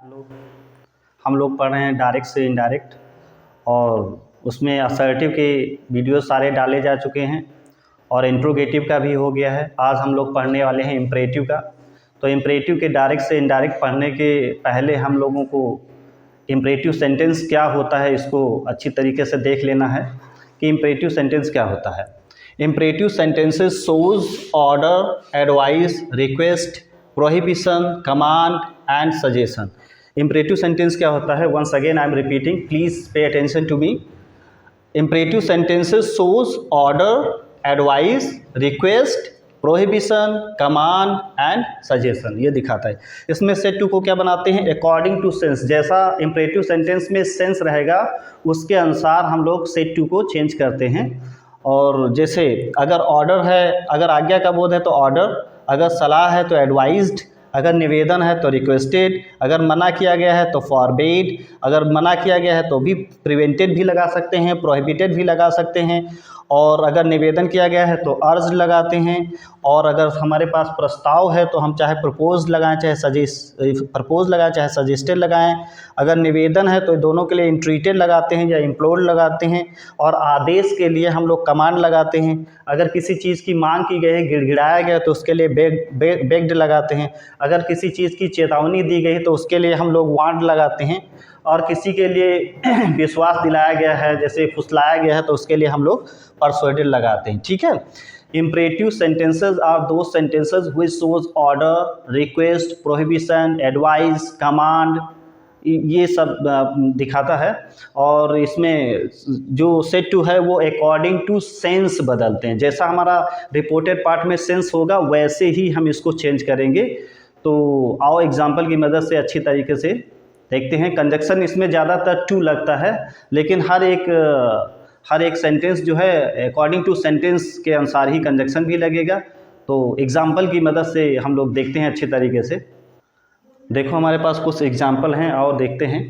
लोग हम लोग पढ़ रहे हैं डायरेक्ट से इनडायरेक्ट, और उसमें असर्टिव के वीडियो सारे डाले जा चुके हैं और इंट्रोगेटिव का भी हो गया है। आज हम लोग पढ़ने वाले हैं इम्परेटिव का। तो इम्परेटिव के डायरेक्ट से इनडायरेक्ट पढ़ने के पहले हम लोगों को इम्परेटिव सेंटेंस क्या होता है इसको अच्छी तरीके से देख लेना है कि इम्परेटिव सेंटेंस क्या होता है। Imperative sentences shows order, advice, request, prohibition, command and suggestion. Imperative sentence क्या होता है? Once again I am repeating, please pay attention to me. Imperative sentences shows order, advice, request, prohibition, command and suggestion, ये दिखाता है। इसमें set two को क्या बनाते हैं? According to sense. जैसा इम्परेटिव सेंटेंस में सेंस रहेगा उसके अनुसार हम लोग सेट टू को चेंज करते हैं। और जैसे अगर ऑर्डर है, अगर आज्ञा का बोध है तो ऑर्डर, अगर सलाह है तो एडवाइज्ड, अगर निवेदन है तो रिक्वेस्टेड, अगर मना किया गया है तो फॉरबेड, अगर मना किया गया है तो भी प्रिवेंटेड भी लगा सकते हैं, प्रोहिबिटेड भी लगा सकते हैं, और अगर निवेदन किया गया है तो अर्ज लगाते हैं, और अगर हमारे पास प्रस्ताव है तो हम चाहे प्रपोज लगाएं चाहे प्रपोज लगाएं चाहे सजेस्टेड लगाएं। अगर निवेदन है तो दोनों के लिए इंट्रीटेड लगाते हैं या इम्प्लोर्ड लगाते हैं, और आदेश के लिए हम लोग कमांड लगाते हैं। अगर किसी चीज़ की मांग की गई है, गिड़गिड़ाया गया तो उसके लिए बेग्ड लगाते हैं। अगर किसी चीज़ की चेतावनी दी गई तो उसके लिए हम लोग वार्न लगाते हैं, और किसी के लिए विश्वास दिलाया गया है, जैसे फुसलाया गया है, तो उसके लिए हम लोग परसुएडेड लगाते हैं। ठीक है। इम्परेटिव सेंटेंसेस आर दो sentences which shows order, request, prohibition, advice, command, ये सब दिखाता है। और इसमें जो सेट टू है वो अकॉर्डिंग टू सेंस बदलते हैं। जैसा हमारा रिपोर्टेड पार्ट में सेंस होगा वैसे ही हम इसको चेंज करेंगे। तो आओ एग्जाम्पल की मदद से अच्छी तरीके से देखते हैं। कंजक्शन इसमें ज़्यादातर टू लगता है, लेकिन हर एक सेंटेंस जो है अकॉर्डिंग टू सेंटेंस के अनुसार ही कंजक्शन भी लगेगा। तो एग्जाम्पल की मदद से हम लोग देखते हैं अच्छी तरीके से। देखो हमारे पास कुछ एग्जाम्पल हैं और देखते हैं।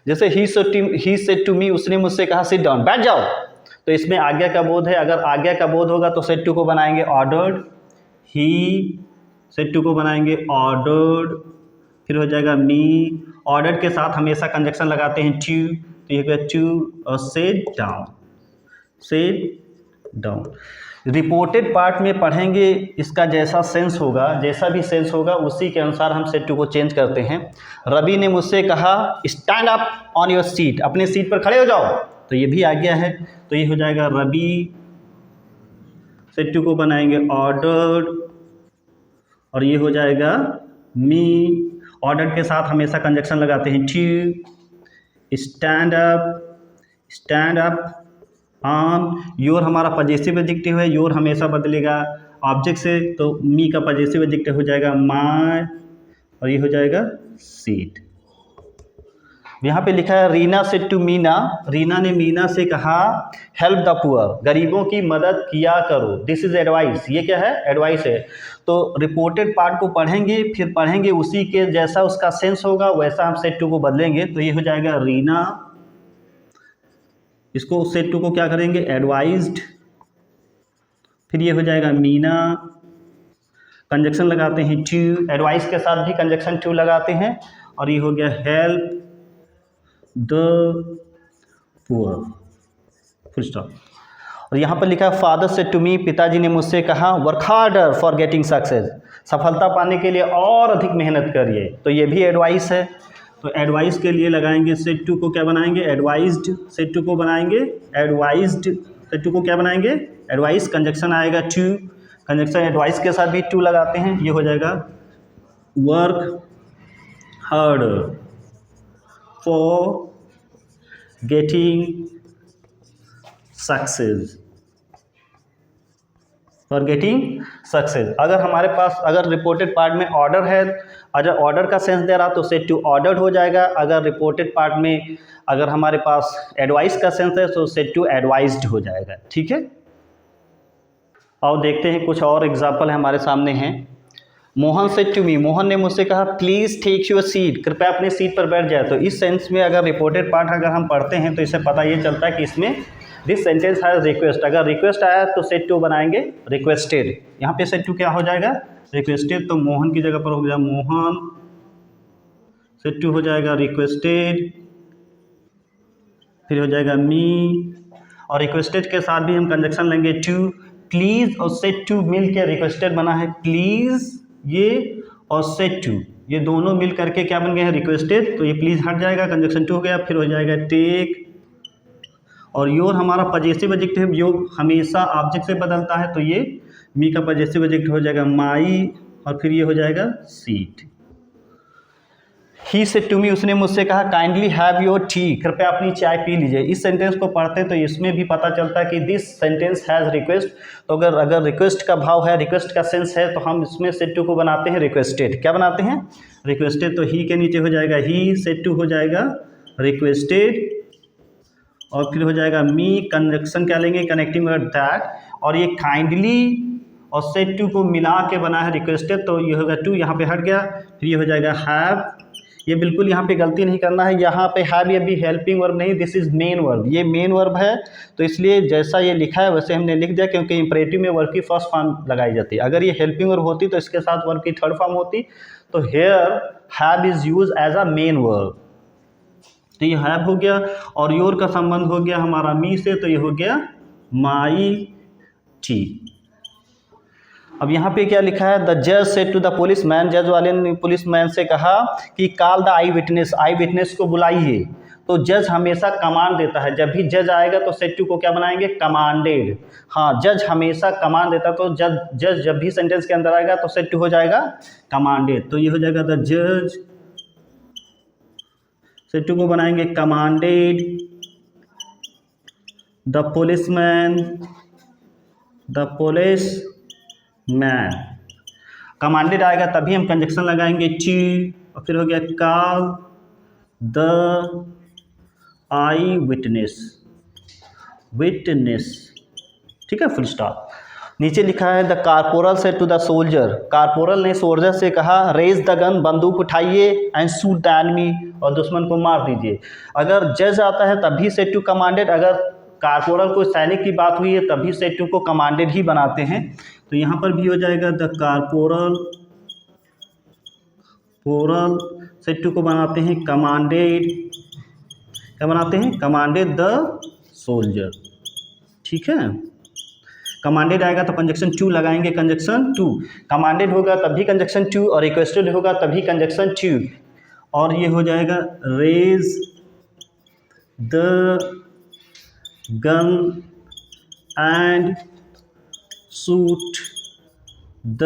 जैसे ही सेड टू मी, उसने मुझसे कहा सिट डाउन, बैठ जाओ। तो इसमें आज्ञा का बोध है। अगर आज्ञा का बोध होगा तो सेड टू को बनाएंगे ऑर्डर्ड, ही सेड टू को बनाएंगे ऑर्डर्ड, फिर हो जाएगा मी। ऑर्डर्ड के साथ हमेशा कंजक्शन लगाते हैं टू, तो ये होगा टू, और said down, said down. Reported part में पढ़ेंगे, इसका जैसा सेंस होगा, जैसा भी सेंस होगा उसी के अनुसार हम सेट टू को चेंज करते हैं। रवि ने मुझसे कहा stand up on your seat, अपने सीट पर खड़े हो जाओ, तो ये भी आज्ञा है। तो ये हो जाएगा रवि, सेट टू को बनाएंगे ऑर्डर्ड, और ये हो जाएगा मी। ऑर्डर के साथ हमेशा कंजक्शन लगाते हैं to, stand up on. Your हमारा पजेसिव एडजेक्टिव है, योर हमेशा बदलेगा ऑब्जेक्ट से, तो मी का पजेसिव एडजेक्टिव हो जाएगा माय, और ये हो जाएगा सीट। यहाँ पे लिखा है रीना सेड टू मीना, रीना ने मीना से कहा हेल्प द पुअर, गरीबों की मदद किया करो। दिस इज एडवाइस, ये क्या है? एडवाइस है। तो रिपोर्टेड पार्ट को पढ़ेंगे, फिर पढ़ेंगे उसी के जैसा उसका सेंस होगा वैसा हम सेड टू को बदलेंगे। तो ये हो जाएगा रीना, इसको सेड टू को क्या करेंगे? एडवाइज्ड। फिर ये हो जाएगा मीना, कंजक्शन लगाते हैं टू, एडवाइस के साथ भी कंजक्शन टू लगाते हैं, और ये हो गया help the poor, full stop. और यहाँ पर लिखा है फादर सेड टू मी, पिताजी ने मुझसे कहा work harder for getting success, सफलता पाने के लिए और अधिक मेहनत करिए। तो ये भी एडवाइस है। तो एडवाइस के लिए लगाएंगे सेड टू को क्या बनाएंगे? एडवाइज्ड। सेड टू को बनाएंगे एडवाइज्ड, सेड टू को क्या बनाएंगे? एडवाइस, कंजक्शन आएगा टू, कंजक्शन एडवाइस के साथ भी टू लगाते हैं। ये हो जाएगा work harder for getting success, for getting success. अगर हमारे पास अगर रिपोर्टेड पार्ट में ऑर्डर है, अगर ऑर्डर का सेंस दे रहा तो सेड टू ऑर्डर्ड हो जाएगा। अगर रिपोर्टेड पार्ट में अगर हमारे पास एडवाइस का सेंस है तो सेड टू एडवाइज्ड हो जाएगा। ठीक है। और देखते हैं कुछ और एग्जाम्पल हमारे सामने हैं। Mohan said to me, Mohan ने मुझसे कहा प्लीज़ टेक योर सीट, कृपया अपनी सीट पर बैठ जाए। तो इस सेंस में अगर रिपोर्टेड पार्ट अगर हम पढ़ते हैं तो इससे पता ये चलता है कि इसमें दिस सेंटेंस हैज रिक्वेस्ट। अगर रिक्वेस्ट आया तो सेड टू बनाएंगे रिक्वेस्टेड। यहाँ पे सेड टू क्या हो जाएगा? रिक्वेस्टेड। तो मोहन की जगह पर हो गया मोहन सेट टू हो जाएगा रिक्वेस्टेड, फिर हो जाएगा मी, और रिक्वेस्टेड के साथ भी हम कंजक्शन लेंगे टू। प्लीज़ और सेट टू मिल के रिक्वेस्टेड बना है, प्लीज़ ये और सेट टू ये दोनों मिल करके क्या बन गए हैं, रिक्वेस्टेड। तो ये प्लीज़ हट जाएगा, कंजक्शन टू हो गया। फिर हो जाएगा टेक, और योर हमारा पजेसिव एडजेक्टिव, योर हमेशा ऑब्जेक्ट से बदलता है, तो ये मी का पजेसिव एडजेक्टिव हो जाएगा माई, और फिर ये हो जाएगा seat. He said to me, उसने मुझसे कहा काइंडली हैव योर टी, कृपया अपनी चाय पी लीजिए। इस सेंटेंस को पढ़ते तो इसमें भी पता चलता है कि दिस सेंटेंस हैज़ रिक्वेस्ट। तो अगर रिक्वेस्ट का भाव है, रिक्वेस्ट का सेंस है, तो हम इसमें सेड टू को बनाते हैं रिक्वेस्टेड। क्या बनाते हैं, रिक्वेस्टेड। तो ही के नीचे हो जाएगा ही, सेड टू हो जाएगा रिक्वेस्टेड, और फिर हो जाएगा मी, कंजक्शन क्या लेंगे, कनेक्टिंग वर्ड दैट, और ये काइंडली और सेड टू को मिला के बना है रिक्वेस्टेड, तो ये होगा टू, यहाँ पे हट गया। फिर ये हो जाएगा हैव, ये बिल्कुल यहाँ पे गलती नहीं करना है, यहाँ पे हैव ये भी हेल्पिंग वर्ब नहीं, दिस इज़ मेन वर्ब, ये मेन वर्ब है। तो इसलिए जैसा ये लिखा है वैसे हमने लिख दिया, क्योंकि इंपरेटिव में वर्ब की फर्स्ट फॉर्म लगाई जाती है। अगर ये हेल्पिंग वर्ब होती तो इसके साथ वर्ब की थर्ड फॉर्म होती। तो here have is use as a main verb, तो ये हैव हो गया, और योर का संबंध हो गया हमारा मी से, तो ये हो गया माई टी। अब यहाँ पे क्या लिखा है, द जज said to the policeman, जज वाले ने पुलिस मैन से कहा कि call the eyewitness, eyewitness को बुलाइए। तो जज हमेशा कमांड देता है, जब भी जज आएगा तो सेड टू को क्या बनाएंगे, कमांडेड। हाँ, जज हमेशा कमांड देता है, तो जज जब भी सेंटेंस के अंदर आएगा तो सेड टू हो जाएगा कमांडेड। तो ये हो जाएगा द जज, सेड टू को बनाएंगे commanded, the policeman, the police man. Commanded आएगा तभी हम कंजक्शन लगाएंगे टी, और फिर हो गया call the eyewitness, witness, ठीक है, फुल स्टॉप। नीचे लिखा है the corporal said to the soldier, corporal ने सोल्जर से कहा रेज द गन, बंदूक उठाइए, एंड शूट द एनिमी, और दुश्मन को मार दीजिए। अगर जज आता है तभी सेड टू कमांडेड, अगर कारपोरल को सैनिक की बात हुई है तभी सेड टू को कमांडेड ही बनाते हैं। तो यहाँ पर भी हो जाएगा द कारपोरल, पोरल सेड टू को बनाते हैं कमांडेड, क्या बनाते हैं, कमांडेड द सोल्जर, ठीक है। कमांडेड आएगा तो कंजक्शन टू लगाएंगे, कंजक्शन टू, कमांडेड होगा तभी कंजक्शन टू, और रिक्वेस्टेड होगा तभी कंजक्शन टू, और ये हो जाएगा raise the gun and shoot the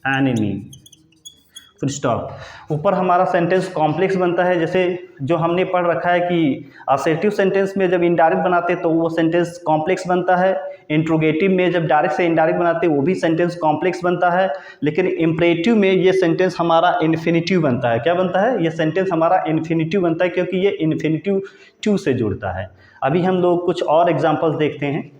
enemy, full stop. ऊपर हमारा सेंटेंस कॉम्प्लेक्स बनता है, जैसे जो हमने पढ़ रखा है कि असर्टिव सेंटेंस में जब इनडायरेक्ट बनाते तो वो सेंटेंस कॉम्प्लेक्स बनता है, इंट्रोगेटिव में जब डायरेक्ट से इनडायरेक्ट बनाते वो भी सेंटेंस कॉम्प्लेक्स बनता है, लेकिन इम्परेटिव में ये सेंटेंस हमारा इन्फिनिटिव बनता है। क्या बनता है, ये सेंटेंस हमारा इन्फिनिटिव बनता है, क्योंकि ये इन्फिनिटिव टू से जुड़ता है। अभी हम लोग कुछ और एग्जाम्पल्स देखते हैं।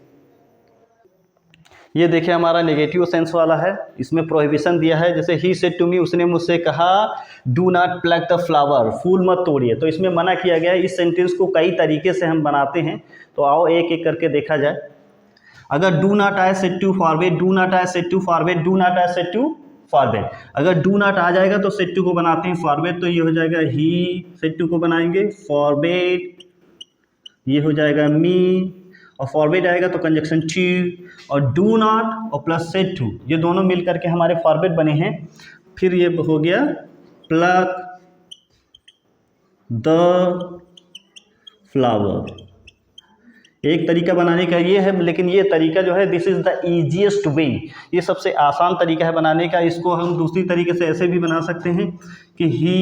ये देखिए हमारा नेगेटिव सेंस वाला है, इसमें प्रोहिबिशन दिया है, जैसे ही सेड टू मी, उसने मुझसे कहा do not pluck the flower, फूल मत तोड़िए। तो इसमें मना किया गया है। इस सेंटेंस को कई तरीके से हम बनाते हैं, तो आओ एक एक करके देखा जाए। अगर do not I said to forward, do not I said to forward, do not I said to forward. अगर डू नॉट आ जाएगा तो सेड टू को बनाते हैं फॉरवर्ड, तो ये हो जाएगा ही, सेड टू को बनाएंगे फॉरवर्ड, ये हो जाएगा मी, और फॉरवर्ड आएगा तो कंजक्शन टू, और डू नॉट और प्लस सेड टू ये दोनों मिल करके हमारे फॉरवर्ड बने हैं। फिर ये हो गया प्लक द फ्लावर। एक तरीका बनाने का ये है, लेकिन ये तरीका जो है दिस इज़ द ईजीएस्ट वे, ये सबसे आसान तरीका है बनाने का। इसको हम दूसरी तरीके से ऐसे भी बना सकते हैं कि ही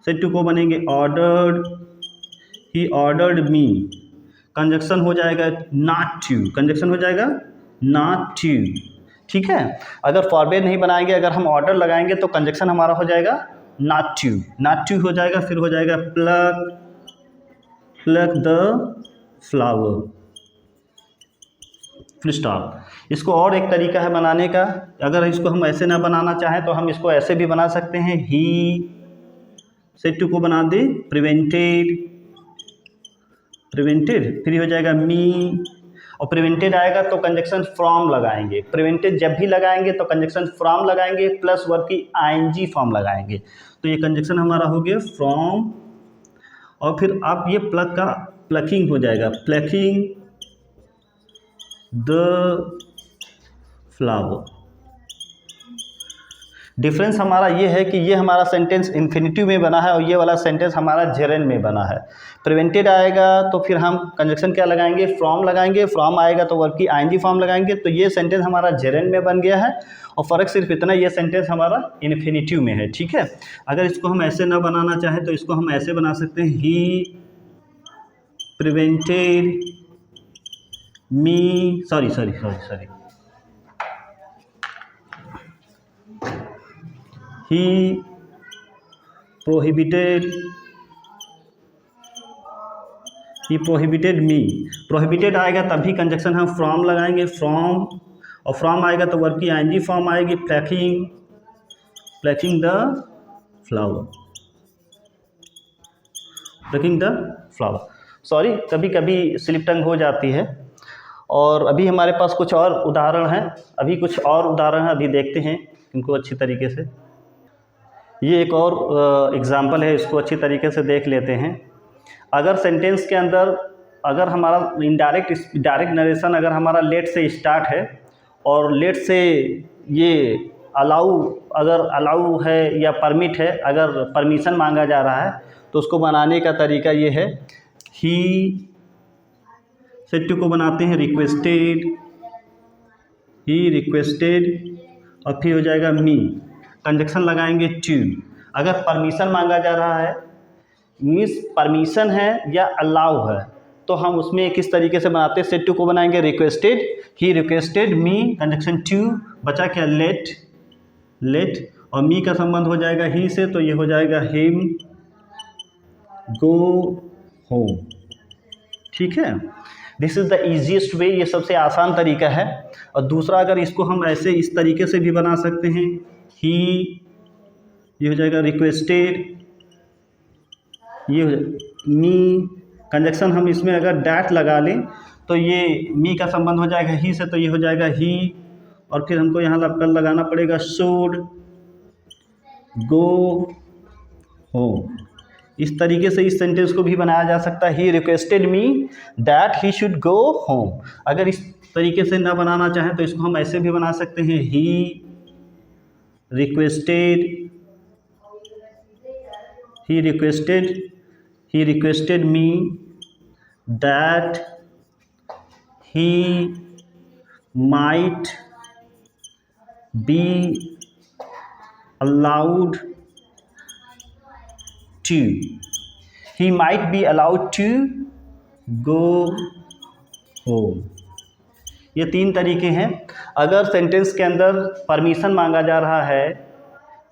सेड टू को बनेंगे ordered, he ordered me, conjunction हो जाएगा नॉट टू, कंजक्शन हो जाएगा नॉट टू, ठीक है। अगर फॉरवर्ड नहीं बनाएंगे, अगर हम ऑर्डर लगाएंगे तो कंजक्शन हमारा हो जाएगा नॉट टू, नॉट टू हो जाएगा। फिर हो जाएगा pluck, pluck the flower, full stop. इसको और एक तरीका है बनाने का, अगर इसको हम ऐसे ना बनाना चाहें तो हम इसको ऐसे भी बना सकते हैं, ही सेड टू को बना दे प्रिवेंटेड, प्रिवेंटेड, फिर हो जाएगा मी, और प्रिवेंटेड आएगा तो कंजक्शन फ्रॉम लगाएंगे। प्रिवेंटेड जब भी लगाएंगे तो कंजक्शन फ्रॉम लगाएंगे प्लस वर्ब की आईएनजी फॉर्म लगाएंगे। तो ये कंजक्शन हमारा हो गया फ्रॉम, और फिर आप ये प्लग का प्लकिंग हो जाएगा, प्लकिंग द फ्लावर। डिफरेंस हमारा ये है कि ये हमारा सेंटेंस इन्फिनिटिव में बना है और ये वाला सेंटेंस हमारा जेरेंड में बना है। प्रिवेंटेड आएगा तो फिर हम कंजक्शन क्या लगाएंगे, फ्रॉम लगाएंगे, फ्रॉम आएगा तो वर्ब की आईएनजी फॉर्म लगाएंगे। तो ये सेंटेंस हमारा जेरेंड में बन गया है और फ़र्क सिर्फ इतना, ये सेंटेंस हमारा इन्फिनिटिव में है। ठीक है, अगर इसको हम ऐसे ना बनाना चाहें तो इसको हम ऐसे बना सकते हैं, he prevented me, sorry he prohibited me। Prohibited आएगा तब भी कंजक्शन हम फ्रॉम लगाएंगे, फ्रॉम, और फ्रॉम आएगा तो वर्ब की आईएनजी फॉर्म आएगी, प्लकिंग द फ्लावर। सॉरी, कभी कभी स्लिप टंग हो जाती है। और अभी हमारे पास कुछ और उदाहरण हैं, अभी देखते हैं इनको अच्छी तरीके से। ये एक और एग्जाम्पल है, इसको अच्छी तरीके से देख लेते हैं। अगर सेंटेंस के अंदर अगर हमारा डायरेक्ट नरेशन अगर हमारा लेट से स्टार्ट है और लेट से ये अलाउ है या परमिट है, अगर परमिशन मांगा जा रहा है तो उसको बनाने का तरीका ये है, ही सेट टू को बनाते हैं रिक्वेस्टेड, और फिर हो जाएगा मी, कंजक्शन लगाएंगे टू। अगर परमिशन मांगा जा रहा है, मीन्स परमिशन है या अलाउ है, तो हम उसमें किस तरीके से बनाते हैं, सेट टू को बनाएंगे requested, he requested me, conjunction to, बचा क्या लेट, और मी का संबंध हो जाएगा ही से, तो ये हो जाएगा हिम गो होम। ठीक है, दिस इज़ द ईजीएस्ट वे, ये सबसे आसान तरीका है। और दूसरा, अगर इसको हम ऐसे इस तरीके से भी बना सकते हैं, ही, ये हो जाएगा रिक्वेस्टेड, ये हो मी, कंजक्शन हम इसमें अगर डैट लगा लें तो ये मी का संबंध हो जाएगा ही से, तो ये हो जाएगा ही, और फिर हमको यहाँ लगाना पड़ेगा शुड गो होम। इस तरीके से इस सेंटेंस को भी बनाया जा सकता है, ही requested me that he should go home. अगर इस तरीके से ना बनाना चाहें तो इसको हम ऐसे भी बना सकते हैं, ही requested me that he might be allowed to go home। ये तीन तरीके हैं। अगर सेंटेंस के अंदर परमिशन मांगा जा रहा है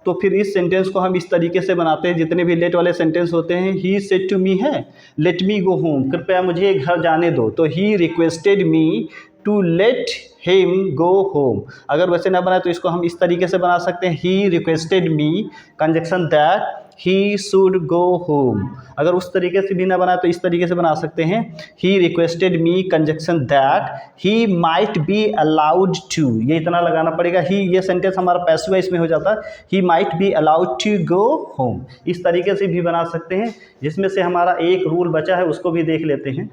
तो फिर इस सेंटेंस को हम इस तरीके से बनाते हैं, जितने भी लेट वाले सेंटेंस होते हैं, ही सेड टू मी है, लेट मी गो होम, कृपया मुझे घर जाने दो, तो he requested me to let him go home. अगर वैसे ना बनाए तो इसको हम इस तरीके से बना सकते हैं, he requested me, conjunction that he should go home. अगर उस तरीके से भी ना बनाए तो इस तरीके से बना सकते हैं, he requested me, conjunction that he might be allowed to, ये इतना लगाना पड़ेगा, ही, ये सेंटेंस हमारा पैसिव है, इसमें हो जाता है he might be allowed to go home. इस तरीके से भी बना सकते हैं। जिसमें से हमारा एक रूल बचा है उसको भी देख लेते हैं।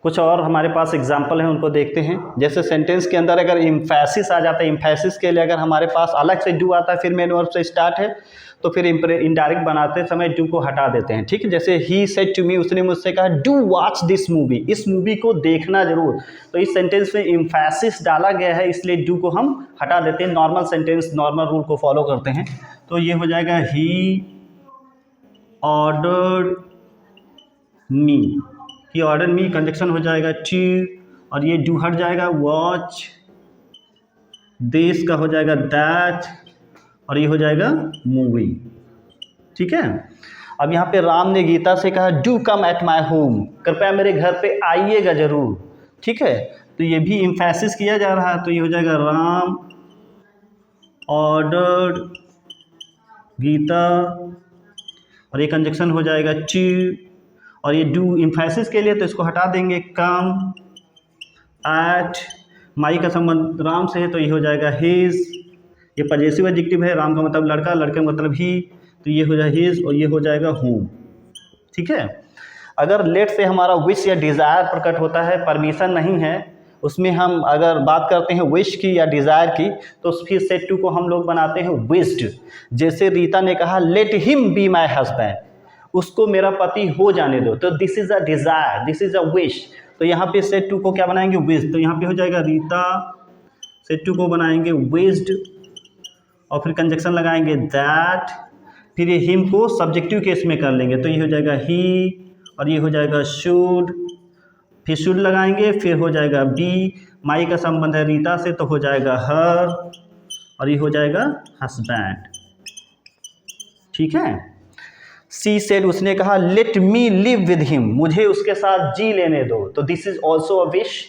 कुछ और हमारे पास एग्जाम्पल हैं, उनको देखते हैं। जैसे सेंटेंस के अंदर अगर इम्फेसिस आ जाता है, इम्फेसिस के लिए अगर हमारे पास अलग से डू आता है, फिर मेन वर्ब से स्टार्ट है, तो फिर इनडायरेक्ट बनाते समय डू को हटा देते हैं। ठीक है, जैसे ही सेड टू मी, उसने मुझसे कहा डू वॉच दिस मूवी, इस मूवी को देखना जरूर, तो इस सेंटेंस में इम्फेसिस डाला गया है, इसलिए डू को हम हटा देते हैं, नॉर्मल सेंटेंस नॉर्मल रूल को फॉलो करते हैं। तो ये हो जाएगा he ordered me, he order me, conjunction हो जाएगा टू, और ये डू हट जाएगा, वॉच, दिस का हो जाएगा दैट, और ये हो जाएगा मूवी। ठीक है, अब यहाँ पे राम ने गीता से कहा do come at my home, कृपया मेरे घर पे आइएगा जरूर। ठीक है, तो ये भी इम्फेसिस किया जा रहा है, तो ये हो जाएगा राम ऑर्डर्ड गीता, और ये कंजक्शन हो जाएगा टू, और ये डू इम्फेसिस के लिए तो इसको हटा देंगे, कम एट, माई का संबंध राम से है तो ये हो जाएगा हिज, ये पजेसिव एडजेक्टिव है, राम का मतलब लड़का, लड़के का मतलब ही, तो ये हो जाएगा हिज और ये हो जाएगा होम। ठीक है। अगर लेट से हमारा विश या डिज़ायर प्रकट होता है, परमिशन नहीं है, उसमें हम अगर बात करते हैं विश की या डिज़ायर की, तो फिर सेट टू को हम लोग बनाते हैं विश्ड। जैसे रीता ने कहा let him be my husband, उसको मेरा पति हो जाने दो, तो this is a desire, this is a wish. तो यहाँ पे सेट टू को क्या बनाएंगे विश्ड, तो यहाँ पे हो जाएगा रीता, सेट टू को बनाएंगे विश्ड और फिर कंजक्शन लगाएंगे दैट, फिर ये हिम को सब्जेक्टिव केस में कर लेंगे, तो ये हो जाएगा ही और ये हो जाएगा शुड, फिर शुड लगाएंगे, फिर हो जाएगा बी, माई का संबंध है रीता से तो हो जाएगा हर और ये हो जाएगा हस्बैंड। ठीक है। सी सेड, उसने कहा let me live with him, मुझे उसके साथ जी लेने दो, तो this is also a wish,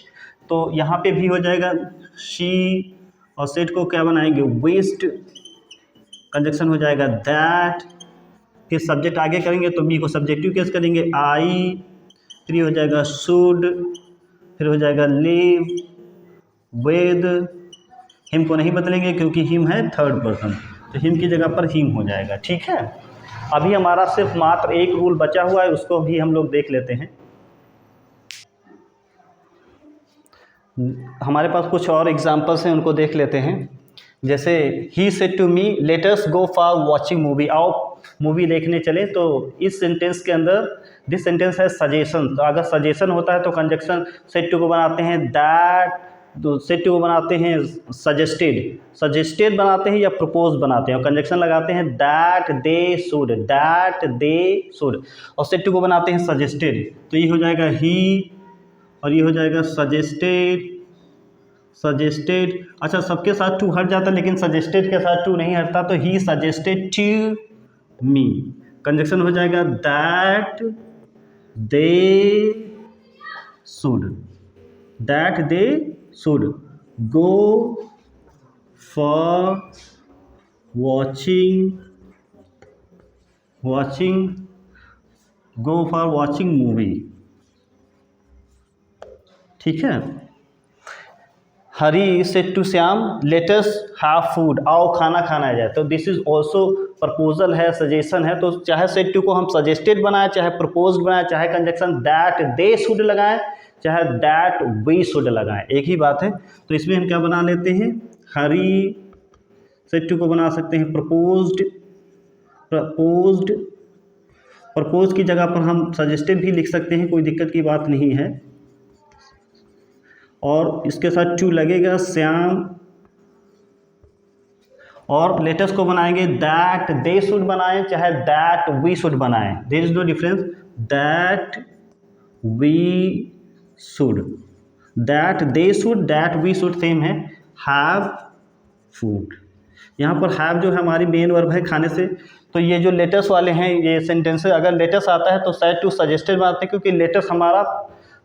तो यहाँ पे भी हो जाएगा शी और सेड को क्या बनाएंगे विश्ड, कंजक्शन हो जाएगा दैट, फिर सब्जेक्ट आगे करेंगे तो मी को सब्जेक्टिव केस करेंगे आई, फिर हो जाएगा शुड, फिर हो जाएगा लिव विद, हिम को नहीं बदलेंगे क्योंकि हिम है थर्ड पर्सन, तो हिम की जगह पर हिम हो जाएगा। ठीक है। अभी हमारा सिर्फ मात्र एक रूल बचा हुआ है, उसको भी हम लोग देख लेते हैं। हमारे पास कुछ और एग्जाम्पल्स हैं, उनको देख लेते हैं। जैसे he said to me let us go for watching movie, आओ मूवी देखने चले, तो इस सेंटेंस के अंदर दिस सेंटेंस है सजेशन, तो अगर सजेशन होता है तो कंजक्शन सेड टू को बनाते हैं दैट, तो सेड टू को बनाते हैं सजेस्टेड, सजेस्टेड बनाते हैं या प्रपोज बनाते हैं और कंजक्शन लगाते हैं that they should, that they should, और सेड टू को बनाते हैं सजेस्टेड, तो ये हो जाएगा ही और ये हो जाएगा सजेस्टेड, सजेस्टेड। अच्छा, सबके साथ टू हट जाता है लेकिन सजेस्टेड के साथ टू नहीं हटता, तो he suggested to me, conjunction हो जाएगा that they should, that they should go for watching go for watching movie. ठीक है। Hari said to Shyam let us have food, आओ खाना खाना जाए, तो दिस इज ऑल्सो प्रपोजल है, सजेशन है, तो चाहे सेड टू को हम सजेस्टेड बनाएं, चाहे प्रपोज्ड बनाएं, चाहे कंजक्शन दैट दे शुड लगाएं, चाहे दैट वी शुड लगाएं, एक ही बात है। तो इसमें हम क्या बना लेते हैं, हरी सेड टू को बना सकते हैं प्रपोज्ड, प्रपोज की जगह पर हम सजेस्टेड भी लिख सकते हैं, कोई दिक्कत की बात नहीं है, और इसके साथ टू लगेगा श्याम, और लेटेस्ट को बनाएंगे दैट दे शुड बनाएं, चाहे दैट वी शुड बनाएं, there is no difference, that we should, that they should, that we should same है, हैव फूड। यहाँ पर हैव जो है हमारी मेन वर्ब है खाने से, तो ये जो लेटेस्ट वाले हैं ये सेंटेंसेस अगर लेटेस्ट आता है तो सेड टू सजेस्टेड बनाते हैं, क्योंकि लेटेस्ट हमारा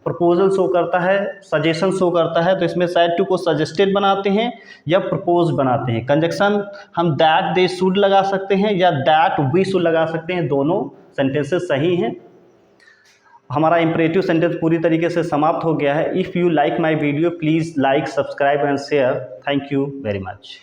प्रपोजल शो करता है, सजेशन शो करता है, तो इसमें सेड टू को सजेस्टेड बनाते हैं या प्रपोज बनाते हैं। कंजक्शन हम दैट दे शुड लगा सकते हैं या दैट वी शुड लगा सकते हैं, दोनों सेंटेंसेस सही हैं। हमारा इंपरेटिव सेंटेंस पूरी तरीके से समाप्त हो गया है। If you like my video please like, subscribe and share. Thank you very much.